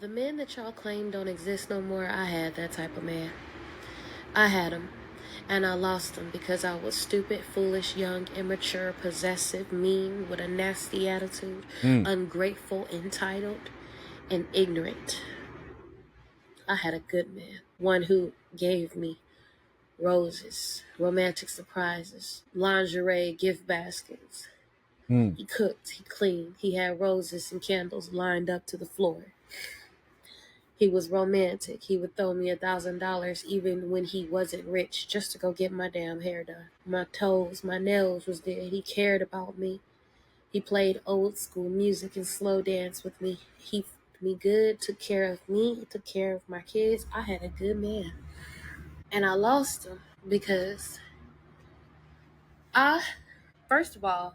The men that y'all claim don't exist no more, I had that type of man. I had him. And I lost him because I was stupid, foolish, young, immature, possessive, mean, with a nasty attitude, Mm. ungrateful, entitled, and ignorant. I had a good man. One who gave me roses, romantic surprises, lingerie, gift baskets. Mm. He cooked, he cleaned, he had roses and candles lined up to the floor. He was romantic. He would throw me $1,000 even when he wasn't rich just to go get my damn hair done. My toes, my nails was there. He cared about me. He played old school music and slow dance with me. He f***ed me good, took care of me, took care of my kids. I had a good man. And I lost him because I, first of all,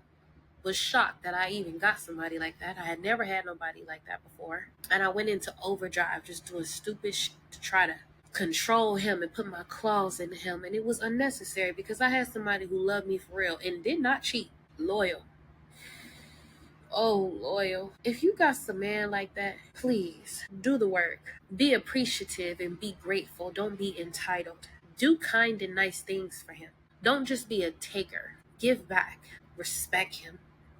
was shocked that I even got somebody like that. I had never had nobody like that before. And I went into overdrive just doing stupid shit to try to control him and put my claws in him. And it was unnecessary because I had somebody who loved me for real and did not cheat. Loyal. Oh, loyal. If you got some man like that, please do the work. Be appreciative and be grateful. Don't be entitled. Do kind and nice things for him. Don't just be a taker. Give back. Respect him.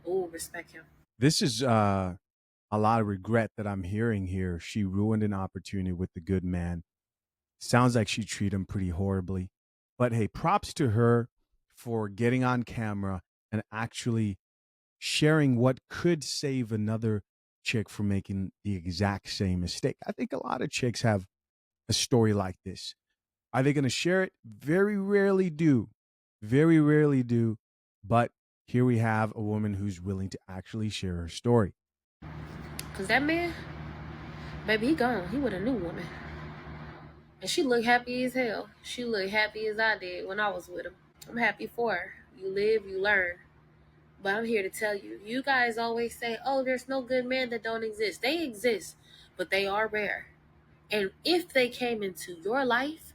Oh, respect him. This is a lot of regret that I'm hearing here. She ruined an opportunity with the good man. Sounds like she treated him pretty horribly. But hey, props to her for getting on camera and actually sharing what could save another chick from making the exact same mistake. I think a lot of chicks have a story like this. Are they going to share it? Very rarely do. Very rarely do. But here we have a woman who's willing to actually share her story. Cause that man, baby, he gone. He with a new woman. And she looked happy as hell. She looked happy as I did when I was with him. I'm happy for her. You live, you learn. But I'm here to tell you, you guys always say, oh, there's no good men that don't exist. They exist, but they are rare. And if they came into your life,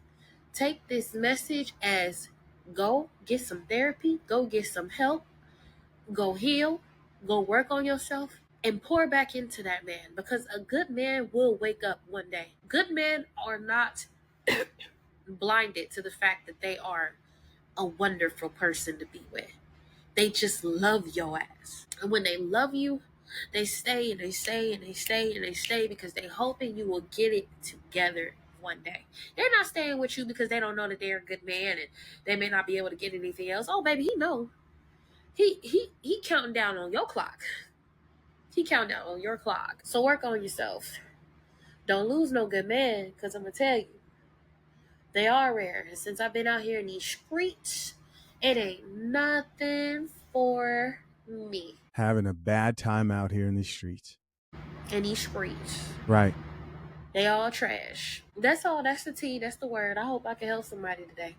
take this message as go get some therapy, go get some help, go heal, go work on yourself, and pour back into that man because a good man will wake up one day. Good men are not blinded to the fact that they are a wonderful person to be with. They just love your ass. And when they love you, they stay and they stay and they stay and they stay because they hoping you will get it together one day. They're not staying with you because they don't know that they're a good man and they may not be able to get anything else. Oh baby, he know. He counting down on your clock. He counting down on your clock. So work on yourself. Don't lose no good man, because I'm gonna tell you, they are rare. And since I've been out here in these streets, it ain't nothing for me. Having a bad time out here in the streets. In these streets. Right. They all trash. That's all. That's the tea. That's the word. I hope I can help somebody today.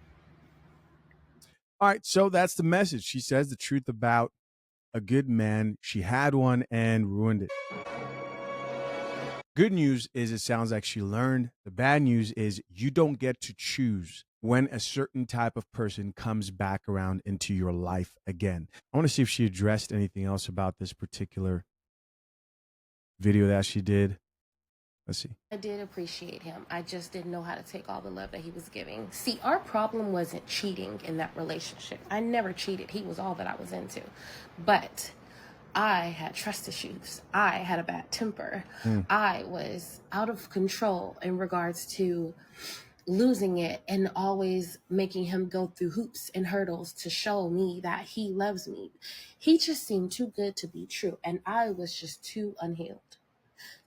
All right. So that's the message. She says the truth about a good man. She had one and ruined it. Good news is it sounds like she learned. The bad news is you don't get to choose when a certain type of person comes back around into your life again. I want to see if she addressed anything else about this particular video that she did. Let's see. I did appreciate him. I just didn't know how to take all the love that he was giving. See, our problem wasn't cheating in that relationship. I never cheated. He was all that I was into. But I had trust issues. I had a bad temper. I was out of control in regards to losing it and always making him go through hoops and hurdles to show me that he loves me. He just seemed too good to be true. And I was just too unhealed.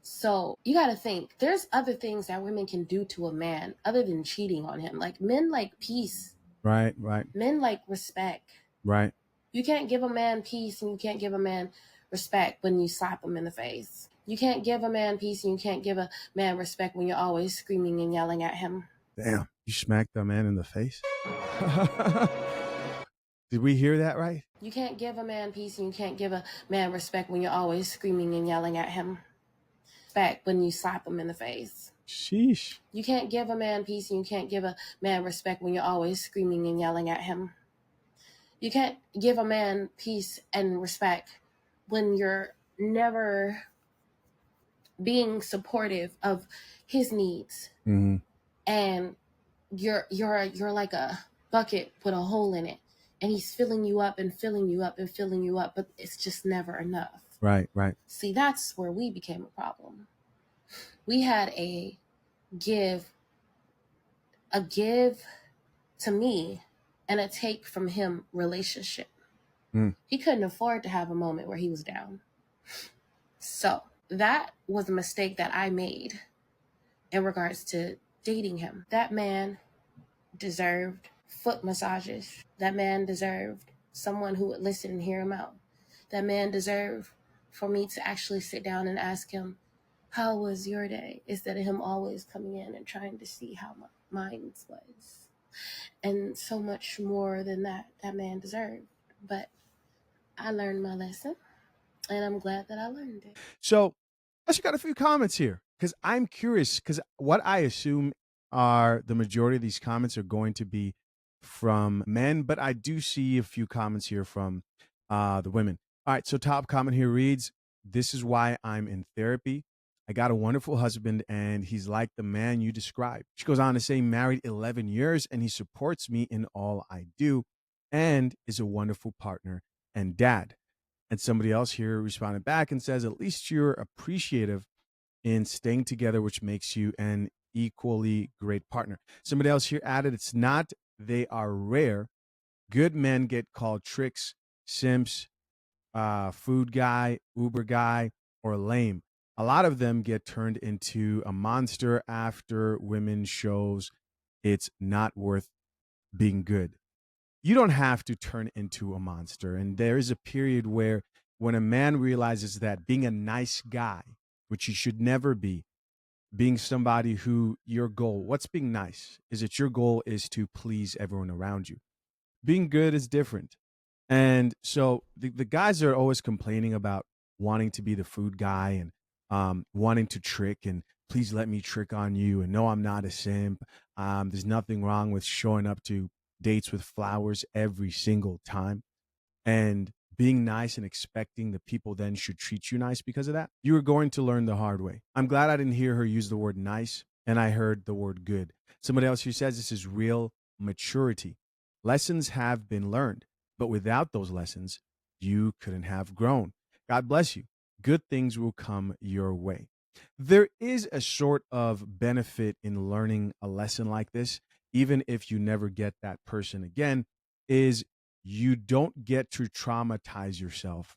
So you got to think, there's other things that women can do to a man other than cheating on him. Like men like peace. Right. Men like respect. Right. You can't give a man peace and you can't give a man respect when you slap him in the face. You can't give a man peace and you can't give a man respect when you're always screaming and yelling at him. Damn, you smacked that man in the face? Did we hear that right? You can't give a man peace and you can't give a man respect when you're always screaming and yelling at him. Respect when you slap him in the face. Sheesh. You can't give a man peace and you can't give a man respect when you're always screaming and yelling at him. You can't give a man peace and respect when you're never being supportive of his needs, Mm-hmm. and you're like a bucket with a hole in it, and he's filling you up and filling you up and filling you up, but it's just never enough. Right, right. See, that's where we became a problem. We had give a give to me and a take from him relationship. He couldn't afford to have a moment where he was down. So that was a mistake that I made in regards to dating him. That man deserved foot massages. That man deserved someone who would listen and hear him out. That man deserved for me to actually sit down and ask him, how was your day? Instead of him always coming in and trying to see how mine was. And so much more than that man deserved. But I learned my lesson, and I'm glad that I learned it. So I just got a few comments here because I'm curious, because what I assume are the majority of these comments are going to be from men, but I do see a few comments here from the women. All right, so top comment here reads, "This is why I'm in therapy. I got a wonderful husband and he's like the man you described." She goes on to say, "Married 11 years and he supports me in all I do and is a wonderful partner and dad." And somebody else here responded back and says, "At least you're appreciative in staying together, which makes you an equally great partner." Somebody else here added, "It's not, they are rare. Good men get called tricks, simps, food guy, Uber guy, or lame. A lot of them get turned into a monster after women shows it's not worth being good." You don't have to turn into a monster. And there is a period where when a man realizes that being a nice guy, which he should never be, being somebody who your goal, what's being nice? Is it your goal is to please everyone around you? Being good is different. And so the guys are always complaining about wanting to be the food guy and wanting to trick and please let me trick on you. And no, I'm not a simp. There's nothing wrong with showing up to dates with flowers every single time and being nice and expecting the people then should treat you nice because of that. You are going to learn the hard way. I'm glad I didn't hear her use the word nice and I heard the word good. Somebody else who says this is real maturity. Lessons have been learned, but without those lessons, you couldn't have grown. God bless you. Good things will come your way. There is a sort of benefit in learning a lesson like this, even if you never get that person again, is you don't get to traumatize yourself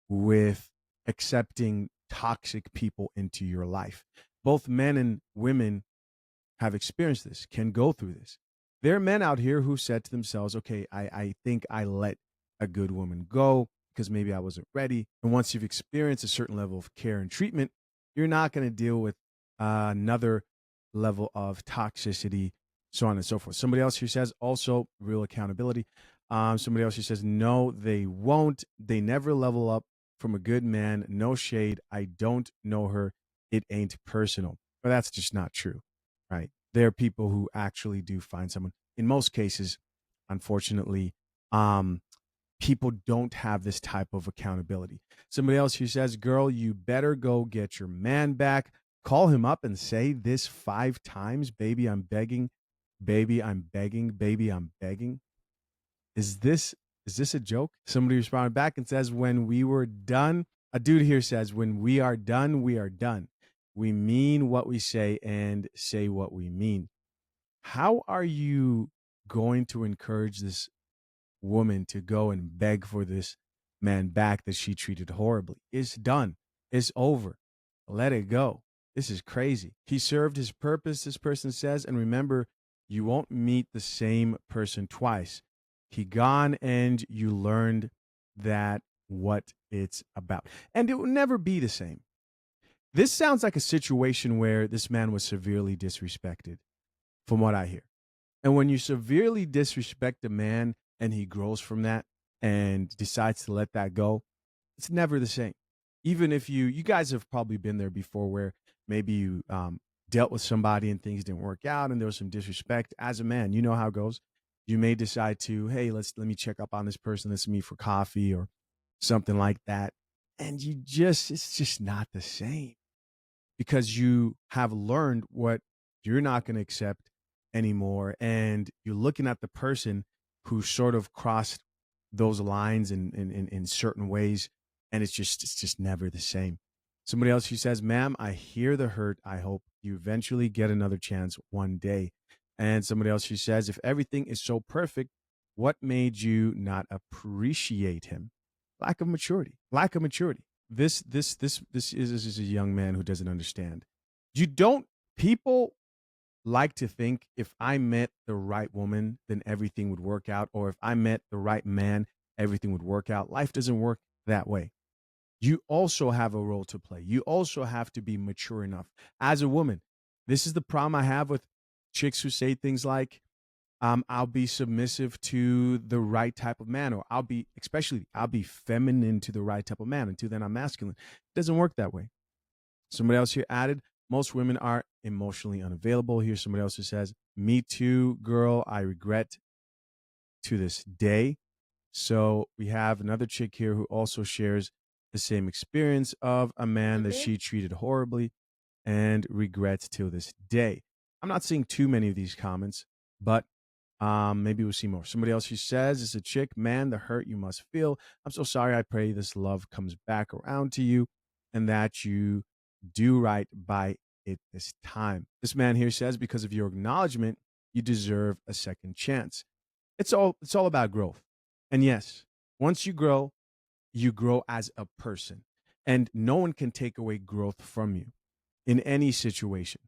with accepting toxic people into your life. Both men and women have experienced this, can go through this. There are men out here who said to themselves, okay, I think I let a good woman go because maybe I wasn't ready. And once you've experienced a certain level of care and treatment, you're not going to deal with another level of toxicity, so on and so forth. Somebody else who says also real accountability. Somebody else who says, no, they won't. They never level up from a good man. No shade. I don't know her. It ain't personal. But that's just not true, right? There are people who actually do find someone. In most cases, unfortunately, people don't have this type of accountability. Somebody else who says, girl, you better go get your man back. Call him up and say this 5 times. Baby, I'm begging. Baby, I'm begging. Baby, I'm begging. Is this a joke? Somebody responded back and says, when we were done, a dude here says, when we are done, we are done. We mean what we say and say what we mean. How are you going to encourage this woman to go and beg for this man back that she treated horribly? It's done. It's over. Let it go. This is crazy. He served his purpose, this person says, and remember, you won't meet the same person twice. He gone and you learned that what it's about. And it will never be the same. This sounds like a situation where this man was severely disrespected, from what I hear. And when you severely disrespect a man and he grows from that and decides to let that go, it's never the same. Even if you guys have probably been there before where maybe you dealt with somebody and things didn't work out and there was some disrespect. As a man, you know how it goes. You may decide to, hey, let me check up on this person. Let's meet for coffee or something like that. And it's just not the same. because you have learned what you're not going to accept anymore. And you're looking at the person who sort of crossed those lines in certain ways. And it's just never the same. Somebody else who says, ma'am, I hear the hurt. I hope you eventually get another chance one day. And somebody else who says, if everything is so perfect, what made you not appreciate him? Lack of maturity. Lack of maturity. This is a young man who doesn't understand. You don't People like to think if I met the right woman, then everything would work out, or if I met the right man, everything would work out. Life doesn't work that way. You also have a role to play. You also have to be mature enough. As a woman, this is the problem I have with chicks who say things like, I'll be submissive to the right type of man, or I'll be feminine to the right type of man. Until then, I'm masculine. It doesn't work that way. Somebody else here added, most women are emotionally unavailable. Here's somebody else who says, me too, girl. I regret to this day. So we have another chick here who also shares the same experience of a man that she treated horribly and regrets till this day. I'm not seeing too many of these comments, but maybe we'll see more. Somebody else who says, it's a chick, man, the hurt you must feel. I'm so sorry. I pray this love comes back around to you and that you do right by it this time. This man here says, because of your acknowledgement, you deserve a second chance. It's all about growth. And yes, once you grow as a person. And no one can take away growth from you in any situation.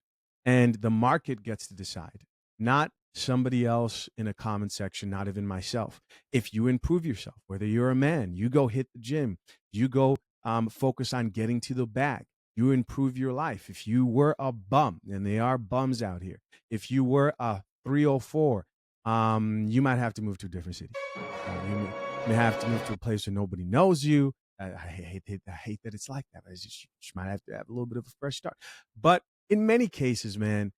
And the market gets to decide, not somebody else in a comment section, not even myself. If you improve yourself, whether you're a man, you go hit the gym, you go focus on getting to the bag, you improve your life. If you were a bum, and there are bums out here, if you were a 304, you might have to move to a different city. You may have to move to a place where nobody knows you. I hate that it's like that. You might have to have a little bit of a fresh start. But in many cases, man,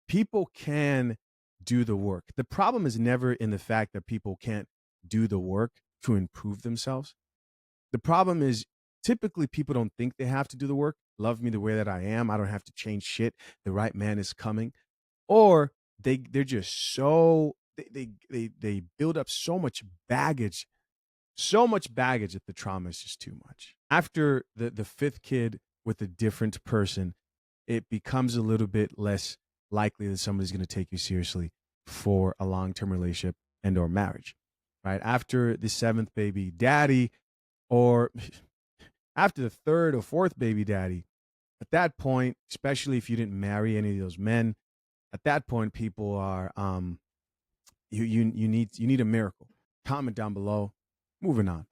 people can do the work. The problem is never in the fact that people can't do the work to improve themselves. The problem is typically people don't think they have to do the work. Love me the way that I am. I don't have to change shit. The right man is coming. Or they're just so they build up so much baggage that the trauma is just too much. After the fifth kid with a different person, it becomes a little bit less likely that somebody's going to take you seriously for a long-term relationship and or marriage, right? After the seventh baby daddy, or after the third or fourth baby daddy, at that point, especially if you didn't marry any of those men, at that point, people are you need a miracle. Comment down below. Moving on.